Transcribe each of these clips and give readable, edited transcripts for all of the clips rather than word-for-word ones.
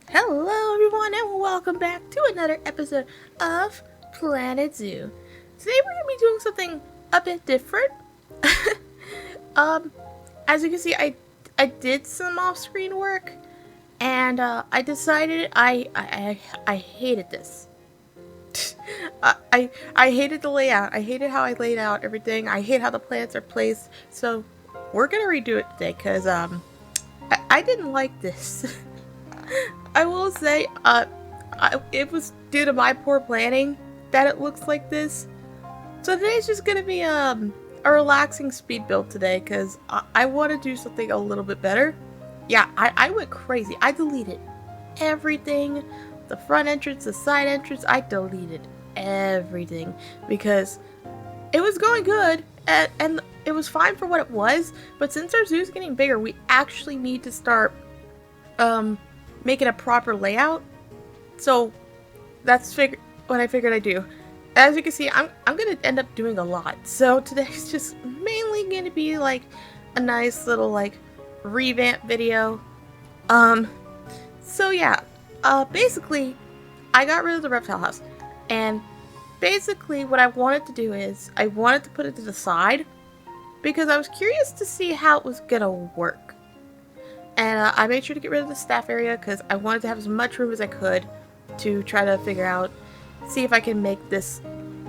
Hello, everyone, and welcome back to another episode of Planet Zoo. Today, we're going to be doing something a bit different. um, as you can see, I did some off-screen work, and I decided I hated this. I hated the layout. I hated how I laid out everything. I hate how the plants are placed. So we're gonna redo it today because I didn't like this. I will say, it was due to my poor planning that it looks like this. So today's just gonna be a relaxing speed build today because I want to do something a little bit better. Yeah, I went crazy. I deleted everything, the front entrance, the side entrance. I deleted everything because it was going good and it was fine for what it was. But since our zoo's getting bigger, we actually need to start um making a proper layout. So that's what I figured I'd do. As you can see, I'm gonna end up doing a lot. So today's just mainly gonna be like a nice little like revamp video. Um so yeah. Basically I got rid of the reptile house. And basically what I wanted to do is I wanted to put it to the side because I was curious to see how it was gonna work. And I made sure to get rid of the staff area because I wanted to have as much room as I could to try to figure out, see if I can make this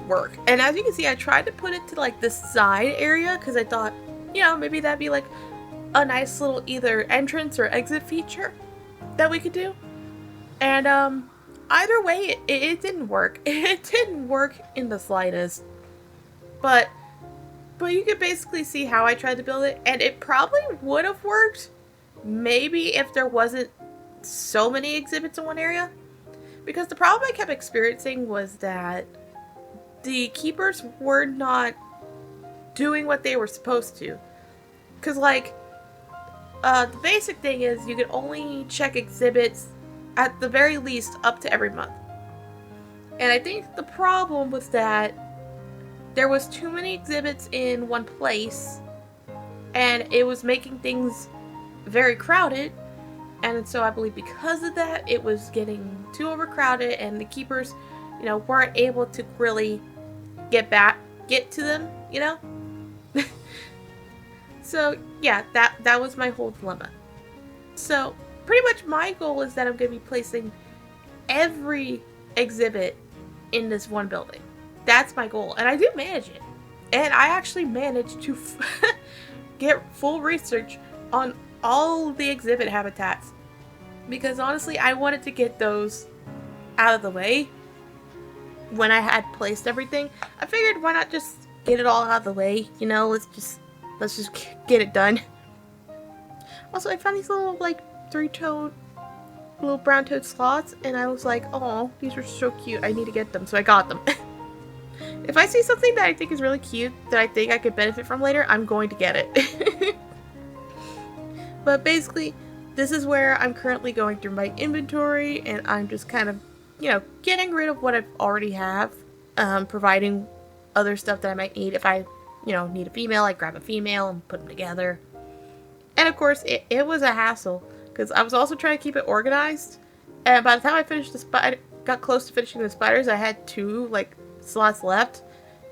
work. And as you can see, I tried to put it to like this side area because I thought, maybe that'd be like a nice little either entrance or exit feature that we could do. And either way, it didn't work. It didn't work in the slightest. But you could basically see how I tried to build it, and it probably would have worked maybe if there wasn't so many exhibits in one area. Because the problem I kept experiencing was that the keepers were not doing what they were supposed to. Because, like, the basic thing is you can only check exhibits at the very least up to every month. And I think the problem was that there was too many exhibits in one place, and it was making things very crowded. And so I believe because of that, it was getting too overcrowded, and the keepers, weren't able to really get to them, So yeah, that was my whole dilemma. So pretty much my goal is that I'm going to be placing every exhibit in this one building. That's my goal, and I do manage it. And I actually managed to get full research on all the exhibit habitats, because honestly I wanted to get those out of the way when I had placed everything. I figured why not just get it all out of the way, let's just get it done. Also, I found these little like three-toed little brown-toed sloths, and I was like, oh, these are so cute, I need to get them, so I got them. If I see something that I think is really cute that I think I could benefit from later, I'm going to get it. But basically, this is where I'm currently going through my inventory, and I'm just kind of, getting rid of what I already have, providing other stuff that I might need. If I, need a female, I grab a female and put them together. And of course, it was a hassle, because I was also trying to keep it organized. And by the time I finished got close to finishing the spiders, I had 2, like, slots left.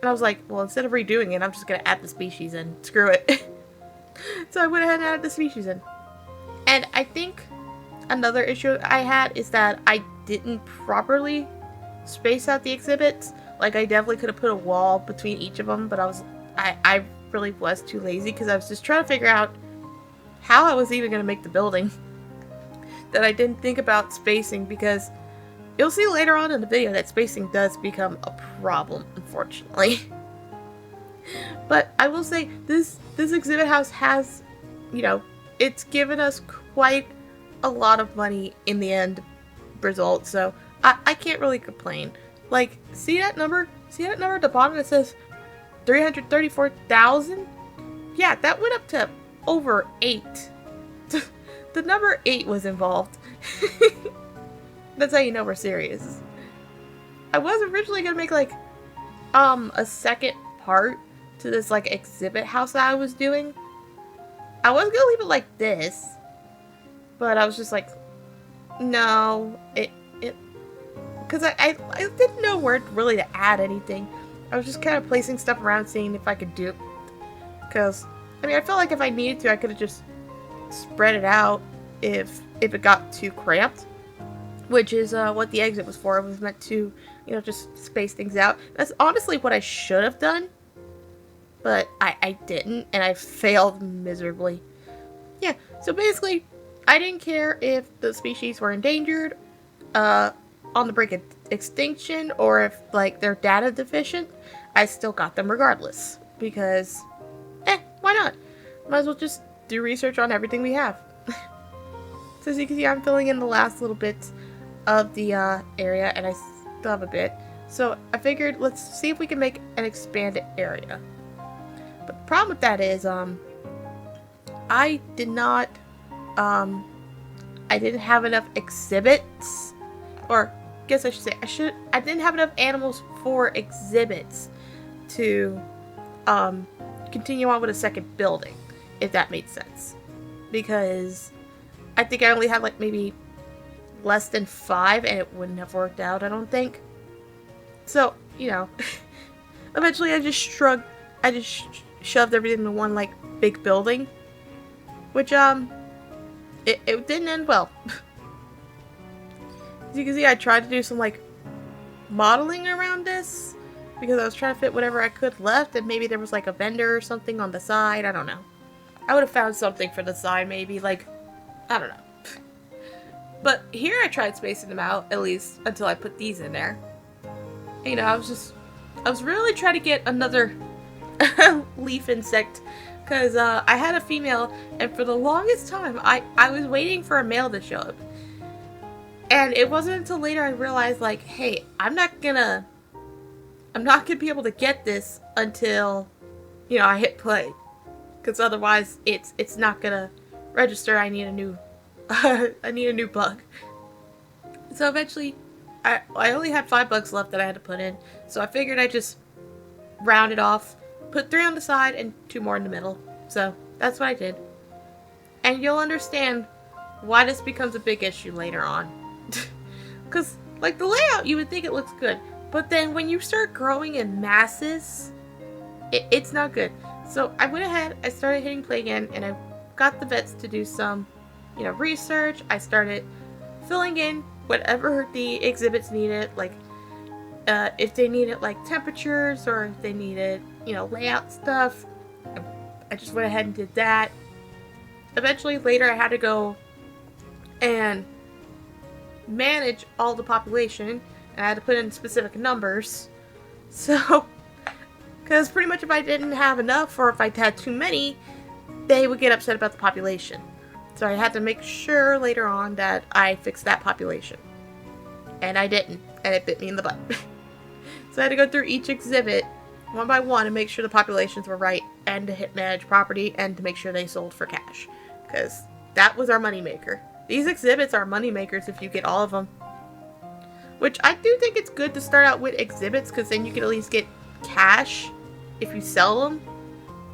And I was like, well, instead of redoing it, I'm just going to add the species in. Screw it. So I went ahead and added the species in. And I think another issue I had is that I didn't properly space out the exhibits. Like, I definitely could have put a wall between each of them, but I really was too lazy because I was just trying to figure out how I was even going to make the building. That I didn't think about spacing, because you'll see later on in the video that spacing does become a problem, unfortunately. But I will say, this exhibit house has, it's given us quite a lot of money in the end result, so I can't really complain. Like, see that number? See that number at the bottom that says 334,000? Yeah, that went up to over 8. The number 8 was involved. That's how you know we're serious. I was originally gonna make like a second part to this like exhibit house that I was doing. I was gonna leave it like this, but I was just like, No, it, because I didn't know where really to add anything. I was just kind of placing stuff around, seeing if I could do. Because, I mean, I felt like if I needed to, I could have just spread it out if it got too cramped. Which is what the exit was for. It was meant to, you know, just space things out. That's honestly what I should have done. But I didn't, and I failed miserably. Yeah, so basically, I didn't care if the species were endangered, on the brink of extinction, or if, like, they're data deficient. I still got them regardless. Because, why not? Might as well just do research on everything we have. So as you can see, I'm filling in the last little bits of the area, and I still have a bit. So I figured, let's see if we can make an expanded area. But the problem with that is, I did not, I didn't have enough exhibits, or I guess I should say, I didn't have enough animals for exhibits to, continue on with a second building, if that made sense. Because I think I only had, like, maybe less than 5, and it wouldn't have worked out, I don't think. So, you know, eventually I just shoved everything into one, like, big building. Which, it didn't end well. As you can see, I tried to do some, like, modeling around this, because I was trying to fit whatever I could left, and maybe there was, like, a vendor or something on the side, I don't know. I would have found something for the side, maybe, like, I don't know. But here I tried spacing them out, at least until I put these in there. You know, I was really trying to get another leaf insect, because I had a female, and for the longest time I was waiting for a male to show up. And it wasn't until later I realized, like, hey, I'm not gonna be able to get this until, you know, I hit play, because otherwise it's not gonna register. I need a new I need a new bug. So eventually, I only had 5 bugs left that I had to put in. So I figured I'd just round it off, put 3 on the side and 2 more in the middle. So that's what I did. And you'll understand why this becomes a big issue later on. Because, like, the layout, you would think it looks good. But then when you start growing in masses, it's not good. So I went ahead, I started hitting play again, and I got the vets to do some, you know, research. I started filling in whatever the exhibits needed, like if they needed, like, temperatures, or if they needed, you know, layout stuff. I just went ahead and did that. Eventually later I had to go and manage all the population, and I had to put in specific numbers. So, because pretty much if I didn't have enough, or if I had too many, they would get upset about the population. So I had to make sure later on that I fixed that population. And I didn't. And it bit me in the butt. So I had to go through each exhibit one by one and make sure the populations were right, and to hit manage property, and to make sure they sold for cash. Because that was our moneymaker. These exhibits are moneymakers if you get all of them. Which I do think it's good to start out with exhibits, because then you can at least get cash if you sell them.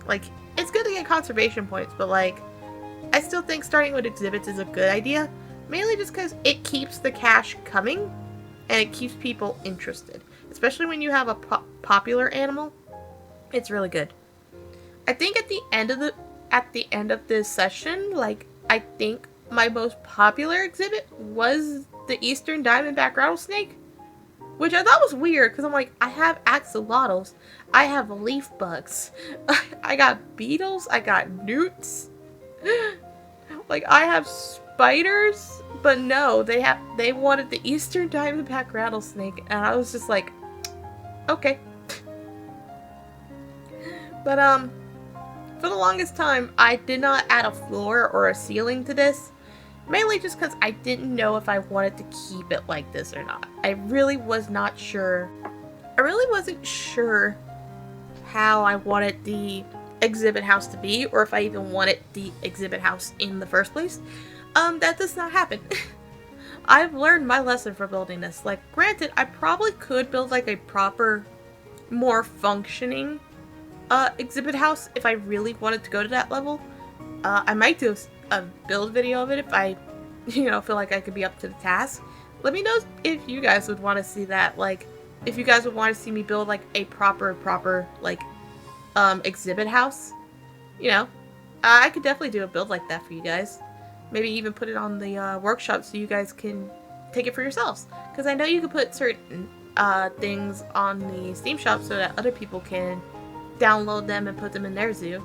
Like, it's good to get conservation points, but, like, I still think starting with exhibits is a good idea. Mainly just because it keeps the cash coming, and it keeps people interested. Especially when you have a popular animal. It's really good. I think at the end of this session, like, I think my most popular exhibit was the Eastern Diamondback Rattlesnake. Which I thought was weird, because I'm like, I have axolotls, I have leaf bugs, I got beetles, I got newts, like, I have spiders, but no, they wanted the Eastern Diamondback Rattlesnake, and I was just like, okay. But, for the longest time, I did not add a floor or a ceiling to this. Mainly just because I didn't know if I wanted to keep it like this or not. I really was not sure. I really wasn't sure how I wanted the exhibit house to be, or if I even wanted the exhibit house in the first place. That does not happen. I've learned my lesson for building this. Like, granted, I probably could build, like, a proper, more functioning exhibit house if I really wanted to go to that level. I might do a build video of it if I feel like I could be up to the task. Let me know if you guys would want to see that. Like, if you guys would want to see me build like a proper like exhibit house. I could definitely do a build like that for you guys. Maybe even put it on the workshop so you guys can take it for yourselves. Because I know you can put certain things on the Steam shop so that other people can download them and put them in their zoo.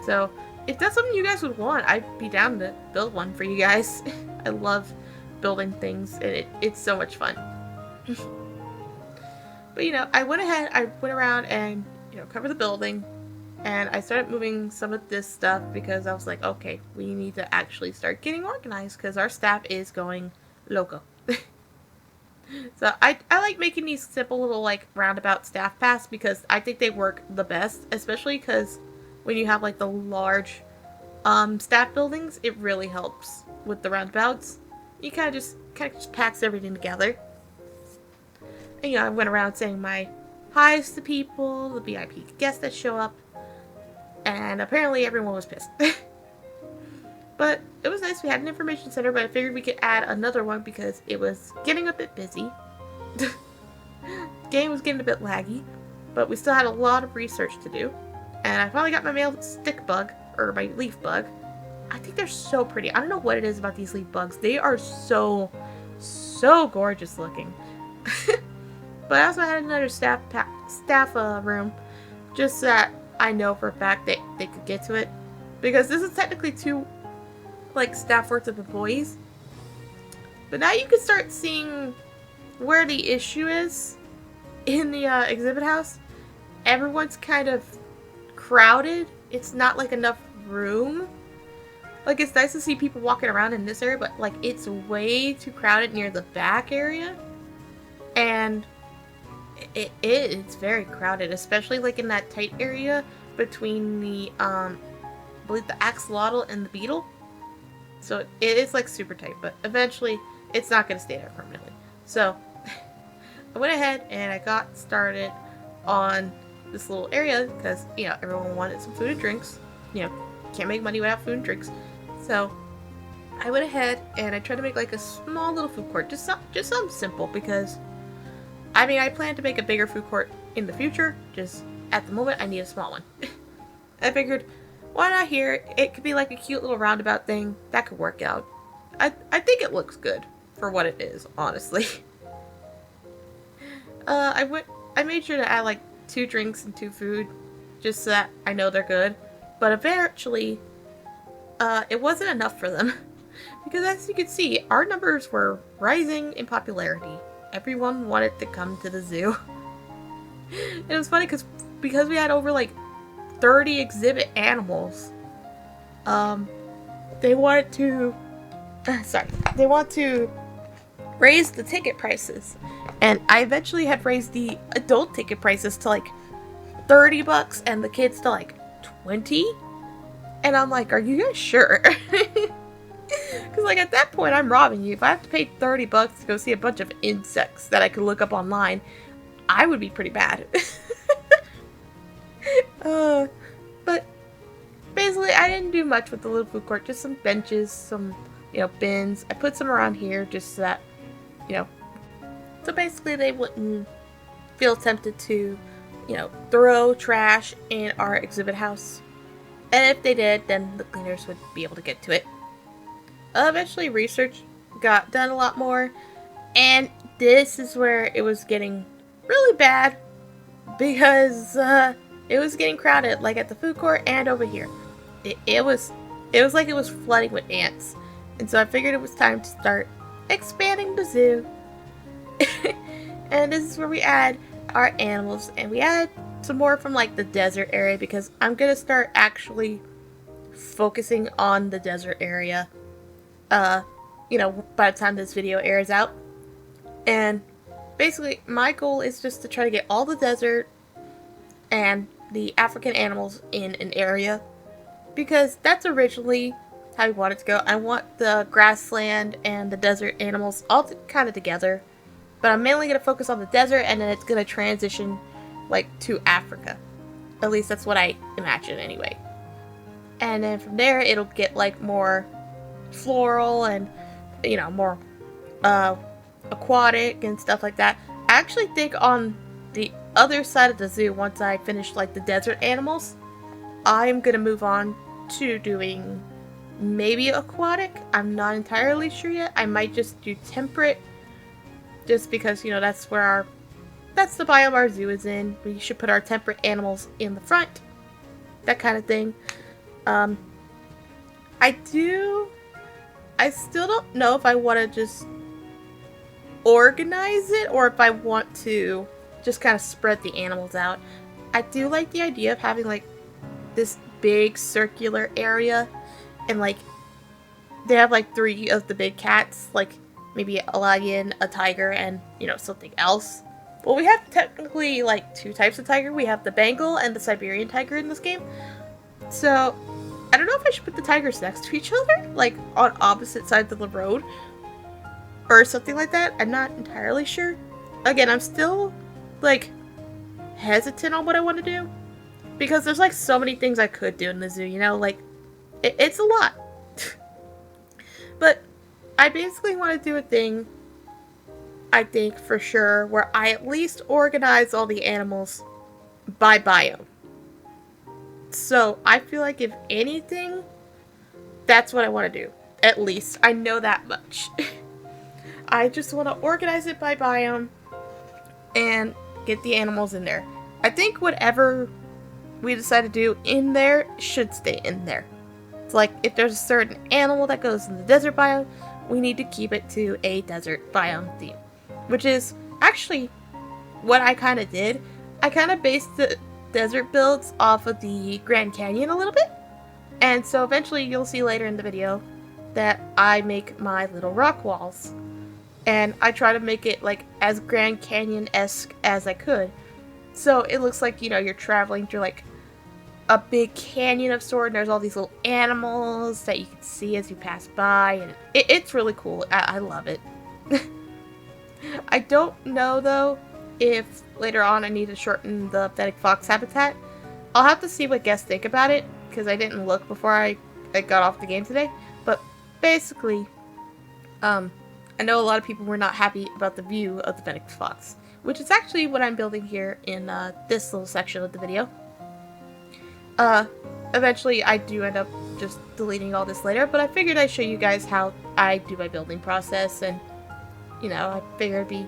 So if that's something you guys would want, I'd be down to build one for you guys. I love building things, and it's so much fun. But I went ahead, I went around and covered the building, and I started moving some of this stuff because I was like, okay, we need to actually start getting organized because our staff is going loco. So I like making these simple little like roundabout staff paths because I think they work the best, especially because when you have like the large staff buildings, it really helps with the roundabouts. You kind of just packs everything together. And I went around saying my hi's to people, the VIP guests that show up, and apparently everyone was pissed. But it was nice. We had an information center, but I figured we could add another one because it was getting a bit busy. Game was getting a bit laggy, but we still had a lot of research to do. And I finally got my male stick bug, or my leaf bug. I think they're so pretty. I don't know what it is about these leaf bugs. They are so gorgeous looking. But I also had another staff room, just so that I know for a fact that they could get to it. Because this is technically 2 like staff worth of employees. But now you can start seeing where the issue is in the exhibit house. Everyone's kind of crowded. It's not like enough room. Like, it's nice to see people walking around in this area, but like it's way too crowded near the back area. And it's very crowded, especially like in that tight area between the I believe the axolotl and the beetle. So it is like super tight, but eventually it's not going to stay there permanently. So I went ahead and I got started on this little area because everyone wanted some food and drinks. Can't make money without food and drinks. So I went ahead and I tried to make like a small little food court, just something simple, because I plan to make a bigger food court in the future. Just at the moment I need a small one. I figured, why not here? It could be like a cute little roundabout thing that could work out. I think it looks good for what it is, honestly. I made sure to add like 2 drinks and 2 food, just so that I know they're good. But eventually, it wasn't enough for them. Because as you can see, our numbers were rising in popularity. Everyone wanted to come to the zoo. It was funny because we had over like 30 exhibit animals. They want to raise the ticket prices. And I eventually had raised the adult ticket prices to like $30 and the kids to like 20. And I'm like, are you guys sure? Because like at that point I'm robbing you. If I have to pay $30 to go see a bunch of insects that I could look up online, I would be pretty bad. But basically I didn't do much with the little food court. Just some benches, some bins. I put some around here just so that so basically they wouldn't feel tempted to throw trash in our exhibit house. And if they did, then the cleaners would be able to get to it. Eventually research got done a lot more, and this is where it was getting really bad because it was getting crowded, like at the food court and over here. It was like it was flooding with ants, and so I figured it was time to start expanding the zoo. And this is where we add our animals, and we add some more from like the desert area because I'm gonna start actually focusing on the desert area by the time this video airs out. And basically my goal is just to try to get all the desert and the African animals in an area, because that's originally how we want it to go. I want the grassland and the desert animals all kind of together, but I'm mainly going to focus on the desert, and then it's going to transition like to Africa. At least that's what I imagine anyway. And then from there it'll get like more floral and you know, more aquatic and stuff like that. I actually think on the other side of the zoo, once I finish like the desert animals, I'm gonna move on to doing maybe aquatic. I'm not entirely sure yet. I might just do temperate, just because, you know, that's the biome our zoo is in. We should put our temperate animals in the front, that kind of thing. Um, I still don't know if I want to just organize it or if I want to just kind of spread the animals out. I do like the idea of having like this big circular area, and like they have like 3 of the big cats, like maybe a lion, a tiger, and, you know, something else. Well, we have technically like 2 types of tiger. We have the Bengal and the Siberian tiger in this game. So I don't know if I should put the tigers next to each other, like on opposite sides of the road or something like that. I'm not entirely sure. Again, I'm still like hesitant on what I want to do, because there's like so many things I could do in the zoo, you know, like it's a lot. But I basically want to do a thing, I think for sure, where I at least organize all the animals by biome. So I feel like if anything, that's what I want to do. At least I know that much. I just want to organize it by biome and get the animals in there. I think whatever we decide to do in there should stay in there. It's like if there's a certain animal that goes in the desert biome, we need to keep it to a desert biome theme. Which is actually what I kind of did. I kind of based the desert builds off of the Grand Canyon a little bit. And so eventually you'll see later in the video that I make my little rock walls. And I try to make it like as Grand Canyon-esque as I could. So it looks like, you know, you're traveling through like a big canyon of sort, and there's all these little animals that you can see as you pass by, and it's really cool. I love it. I don't know though if later on I need to shorten the fennec fox habitat. I'll have to see what guests think about it, because I didn't look before I got off the game today. But basically, I know a lot of people were not happy about the view of the fennec fox, which is actually what I'm building here in this little section of the video. Eventually I do end up just deleting all this later, but I figured I'd show you guys how I do my building process, and, you know, I figured it'd be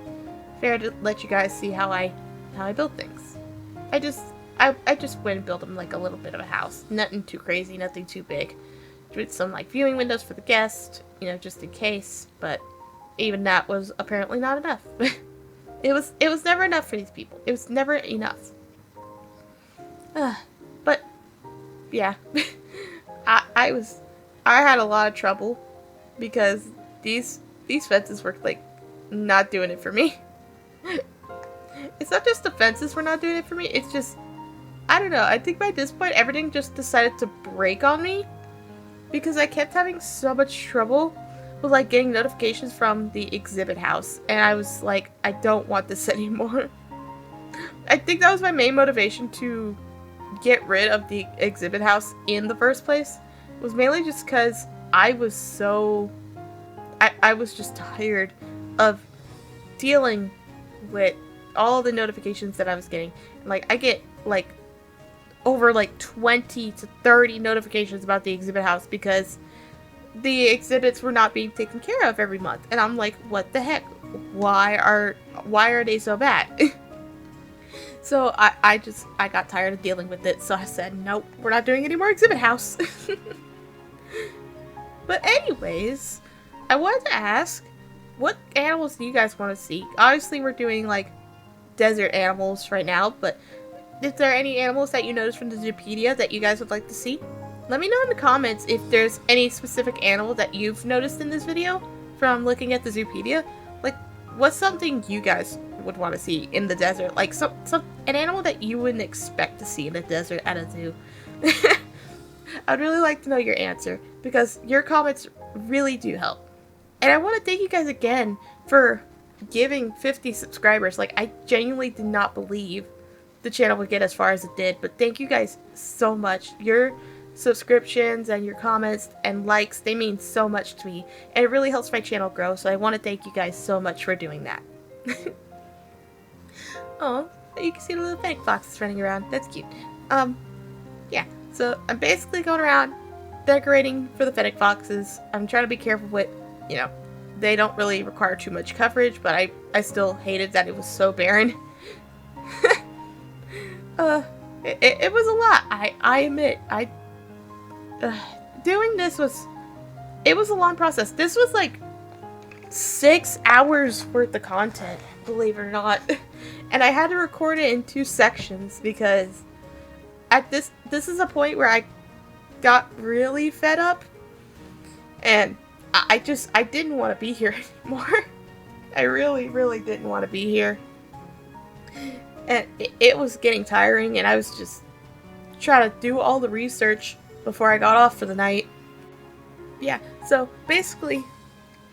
fair to let you guys see how I build things. I just went and built them like a little bit of a house. Nothing too crazy, nothing too big. With some like viewing windows for the guest, you know, just in case, but even that was apparently not enough. It was never enough for these people. It was never enough. But yeah, I had a lot of trouble because these fences were like not doing it for me. It's not just the fences were not doing it for me. It's just, I don't know. I think by this point everything just decided to break on me, because I kept having so much trouble with like getting notifications from the exhibit house, and I was like, I don't want this anymore. I think that was my main motivation to get rid of the exhibit house in the first place, was mainly just because I was just tired of dealing with all the notifications that I was getting. Like, I get like over like 20 to 30 notifications about the exhibit house because the exhibits were not being taken care of every month, and I'm like, what the heck? Why are they so bad? So I got tired of dealing with it, so I said, nope, we're not doing any more exhibit house. But anyways, I wanted to ask, what animals do you guys want to see? Obviously, we're doing like desert animals right now, but is there any animals that you noticed from the Zoopedia that you guys would like to see? Let me know in the comments if there's any specific animal that you've noticed in this video from looking at the Zoopedia. Like, what's something you guys would want to see in the desert? Like an animal that you wouldn't expect to see in the desert at a zoo. I'd really like to know your answer, because your comments really do help. And I want to thank you guys again for giving 50 subscribers. Like, I genuinely did not believe the channel would get as far as it did, but thank you guys so much. You're subscriptions and your comments and likes. They mean so much to me, and it really helps my channel grow, so I want to thank you guys so much for doing that. Oh, you can see the little fake foxes running around. That's cute. Yeah, so I'm basically going around decorating for the fennec foxes. I'm trying to be careful with, you know, they don't really require too much coverage, but I still hated that it was so barren. It was a lot. I admit. Doing this was a long process. This was like 6 hours worth of content, believe it or not. And I had to record it in 2 sections because at this is a point where I got really fed up, and I didn't want to be here anymore. I really didn't want to be here, and it was getting tiring, and I was just trying to do all the research before I got off for the night. Yeah, so basically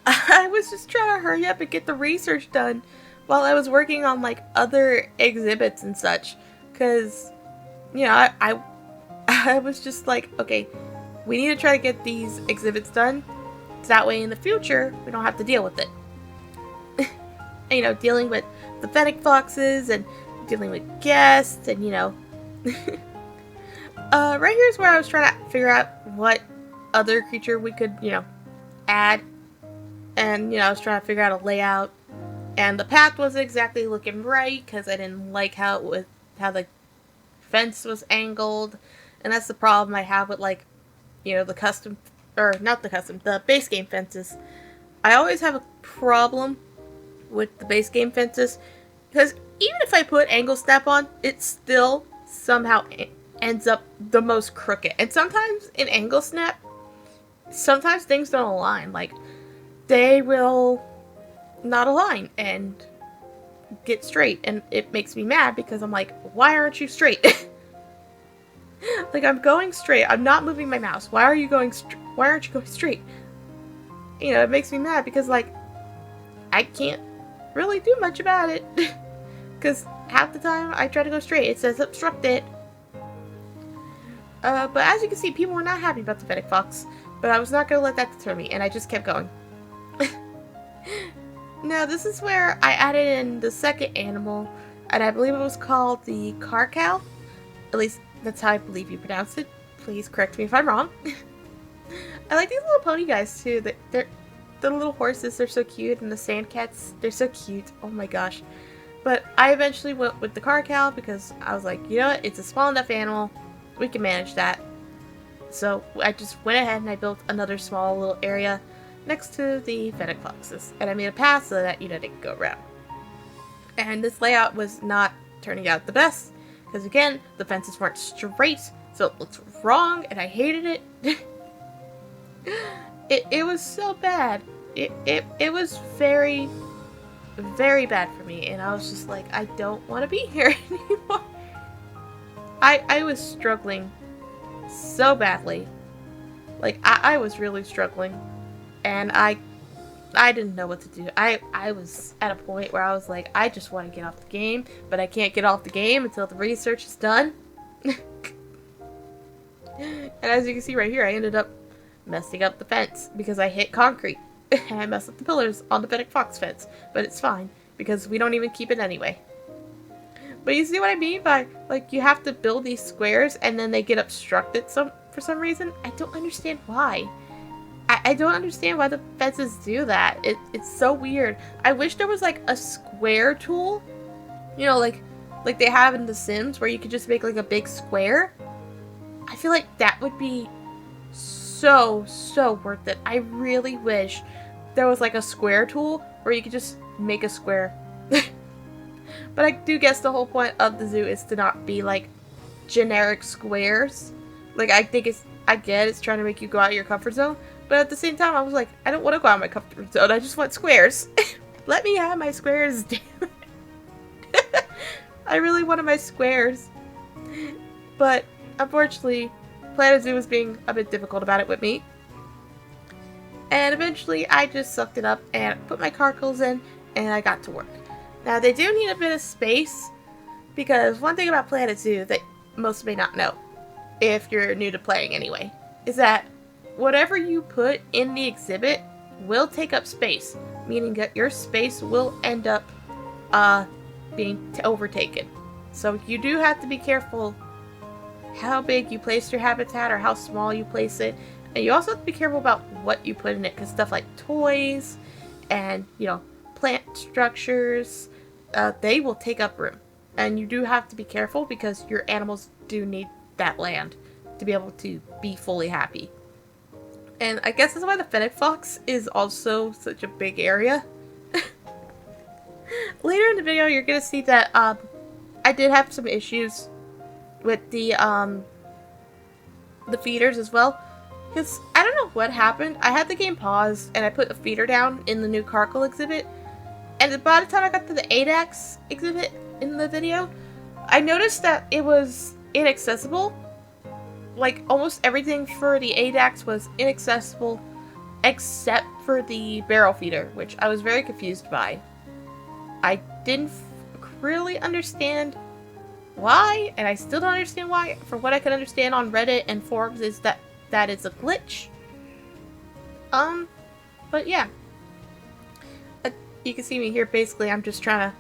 I was just trying to hurry up and get the research done while I was working on like other exhibits and such, because you know, I was just like, okay, we need to try to get these exhibits done, so that way in the future we don't have to deal with it. And, you know, dealing with the fennec foxes and dealing with guests, and you know, right here's where I was trying to figure out what other creature we could, you know, add, and you know, I was trying to figure out a layout, and the path wasn't exactly looking right because I didn't like how the fence was angled, and that's the problem I have with, like, you know, the custom, or not the custom, the base game fences. I always have a problem with the base game fences because even if I put angle snap on, it still somehow ends up the most crooked. And sometimes in angle snap, sometimes things don't align. Like, they will not align and get straight, and it makes me mad because I'm like, why aren't you straight? Like, I'm going straight. I'm not moving my mouse. Why aren't you going straight? You know, it makes me mad because, like, I can't really do much about it. Because half the time I try to go straight, it says obstructed. But as you can see, people were not happy about the fennec fox. But I was not going to let that deter me, and I just kept going. Now, this is where I added in the second animal, and I believe it was called the carcow. At least, that's how I believe you pronounce it. Please correct me if I'm wrong. I like these little pony guys, too. They're the little horses, they're so cute, and the sand cats, they're so cute. Oh my gosh. But I eventually went with the carcow because I was like, you know what, it's a small enough animal, we can manage that. So I just went ahead and I built another small little area next to the fennec foxes, and I made a path so that, you know, they could go around. And this layout was not turning out the best because, again, the fences weren't straight, so it looked wrong, and I hated it. It was so bad. It was very, very bad for me, and I was just like, I don't want to be here anymore. I was struggling so badly. Like, I was really struggling, and I didn't know what to do. I was at a point where I was like, I just want to get off the game, but I can't get off the game until the research is done. And as you can see right here, I ended up messing up the fence because I hit concrete. And I messed up the pillars on the fennec fox fence. But it's fine, because we don't even keep it anyway. But you see what I mean by, like, you have to build these squares and then they get obstructed for some reason? I don't understand why. I don't understand why the fences do that. It's so weird. I wish there was, like, a square tool. You know, like they have in The Sims, where you could just make, like, a big square. I feel like that would be so worth it. I really wish there was, like, a square tool where you could just make a square. But I do guess the whole point of the zoo is to not be, like, generic squares. Like, I get it's trying to make you go out of your comfort zone, but at the same time, I was like, I don't want to go out of my comfort zone, I just want squares. Let me have my squares, damn it. I really wanted my squares. But, unfortunately, Planet Zoo was being a bit difficult about it with me. And eventually, I just sucked it up and put my carcels in, and I got to work. Now, they do need a bit of space, because one thing about Planet Zoo that most may not know, if you're new to playing anyway, is that whatever you put in the exhibit will take up space, meaning that your space will end up being overtaken. So you do have to be careful how big you place your habitat or how small you place it. And you also have to be careful about what you put in it, because stuff like toys and, plant structures, they will take up room. And you do have to be careful because your animals do need that land to be able to be fully happy. And I guess that's why the fennec fox is also such a big area. Later in the video, you're going to see that I did have some issues with the feeders as well. Because I don't know what happened. I had the game paused and I put a feeder down in the new Carkle exhibit. And by the time I got to the ADAX exhibit in the video, I noticed that it was inaccessible. Like, almost everything for the ADAX was inaccessible except for the barrel feeder, which I was very confused by. I didn't really understand why, and I still don't understand why. From what I could understand on Reddit and forums is that is a glitch. But yeah. You can see me here, basically I'm just trying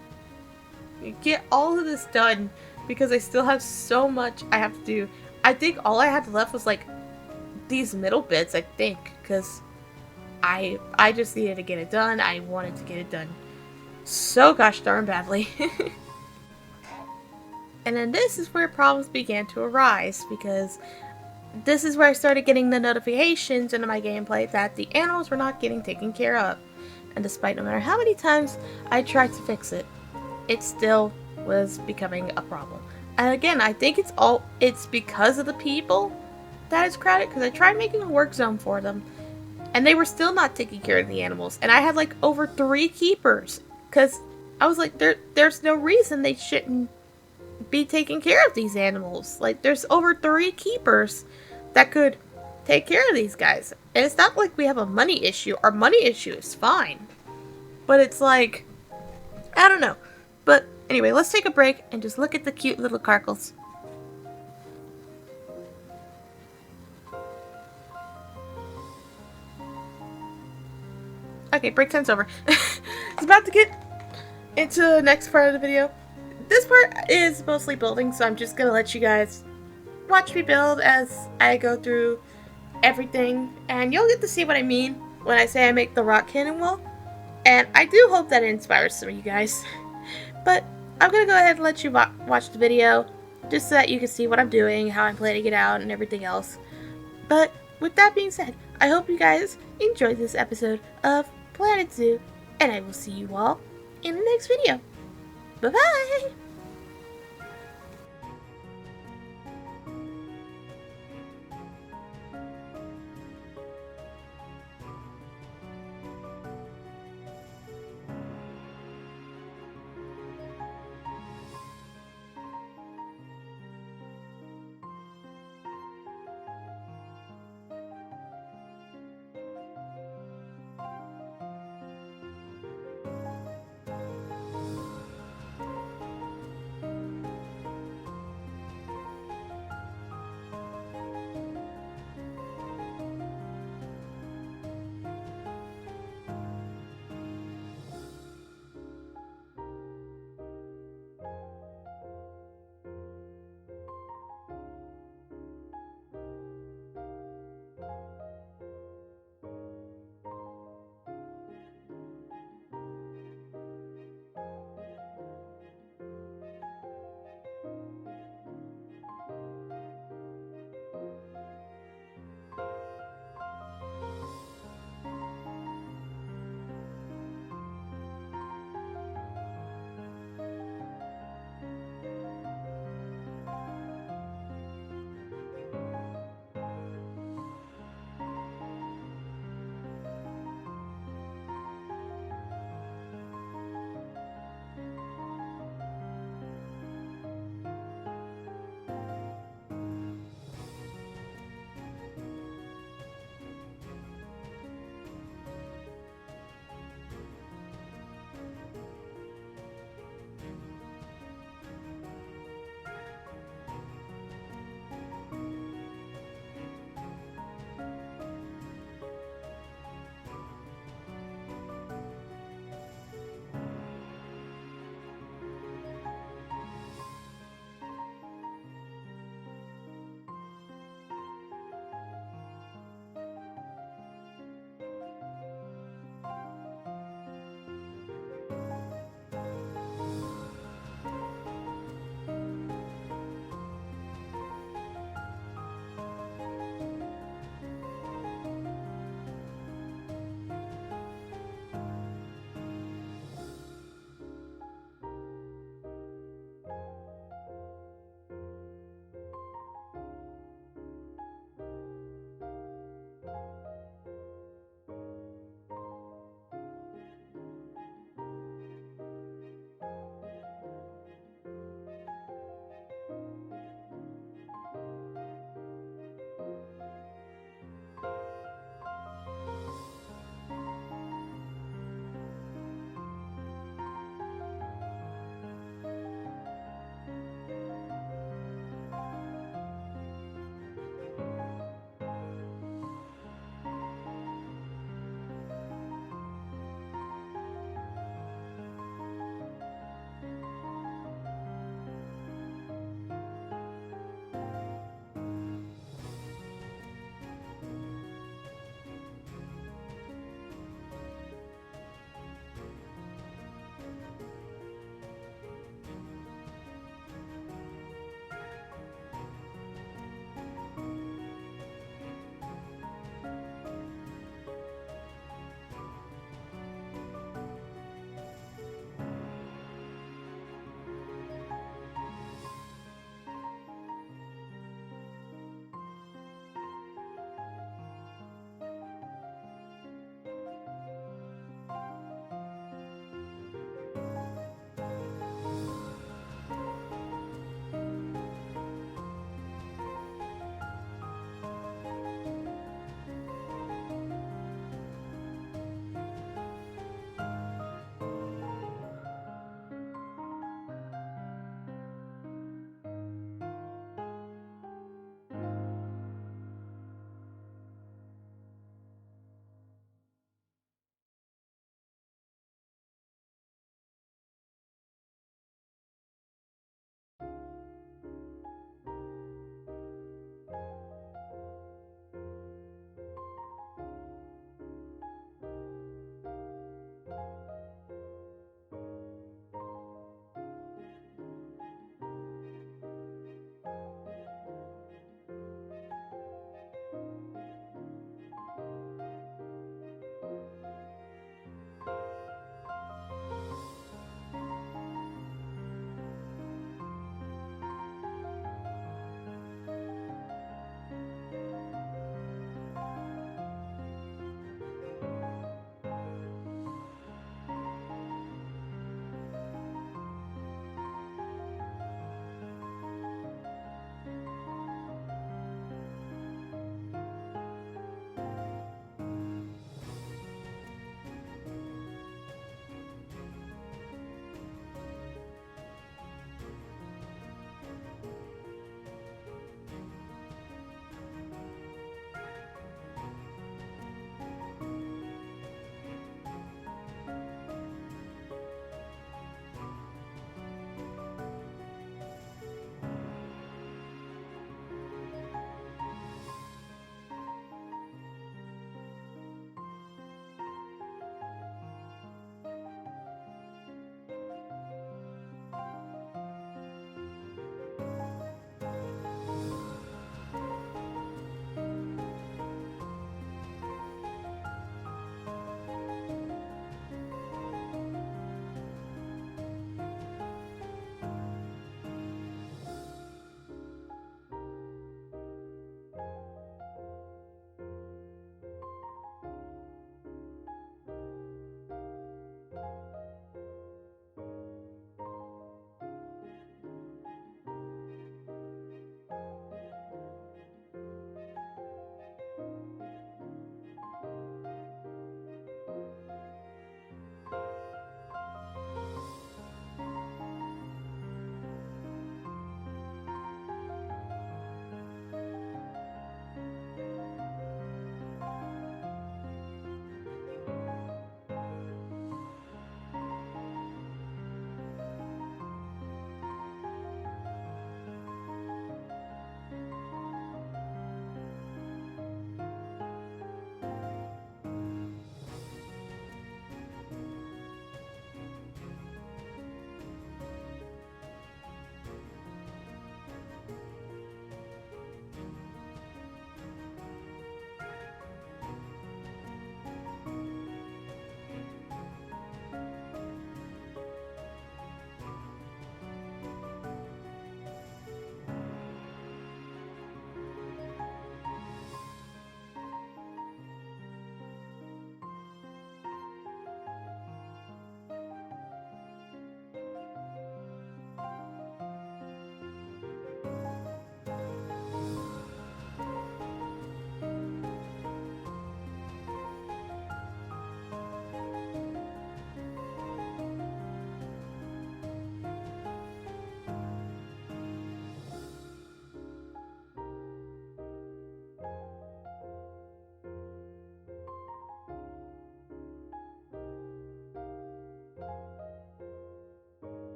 to get all of this done because I still have so much I have to do. I think all I had left was like these middle bits, I think, because I just needed to get it done. I wanted to get it done so gosh darn badly. And then this is where problems began to arise, because this is where I started getting the notifications into my gameplay that the animals were not getting taken care of. And despite no matter how many times I tried to fix it, it still was becoming a problem. And again, I think it's because of the people that is crowded, because I tried making a work zone for them and they were still not taking care of the animals. And I had like over 3 keepers, because I was like, there's no reason they shouldn't be taking care of these animals. Like, there's over 3 keepers that could take care of these guys. And it's not like we have a money issue. Our money issue is fine. But it's like, I don't know. But anyway, let's take a break and just look at the cute little Carkles. Okay, break time's over. It's about to get into the next part of the video. This part is mostly building, so I'm just gonna let you guys watch me build as I go through everything, and you'll get to see what I mean when I say I make the rock cannon wall. And I do hope that it inspires some of you guys. But I'm gonna go ahead and let you watch the video, just so that you can see what I'm doing, how I'm planning it out, and everything else. But with that being said, I hope you guys enjoyed this episode of Planet Zoo, and I will see you all in the next video. Bye-bye!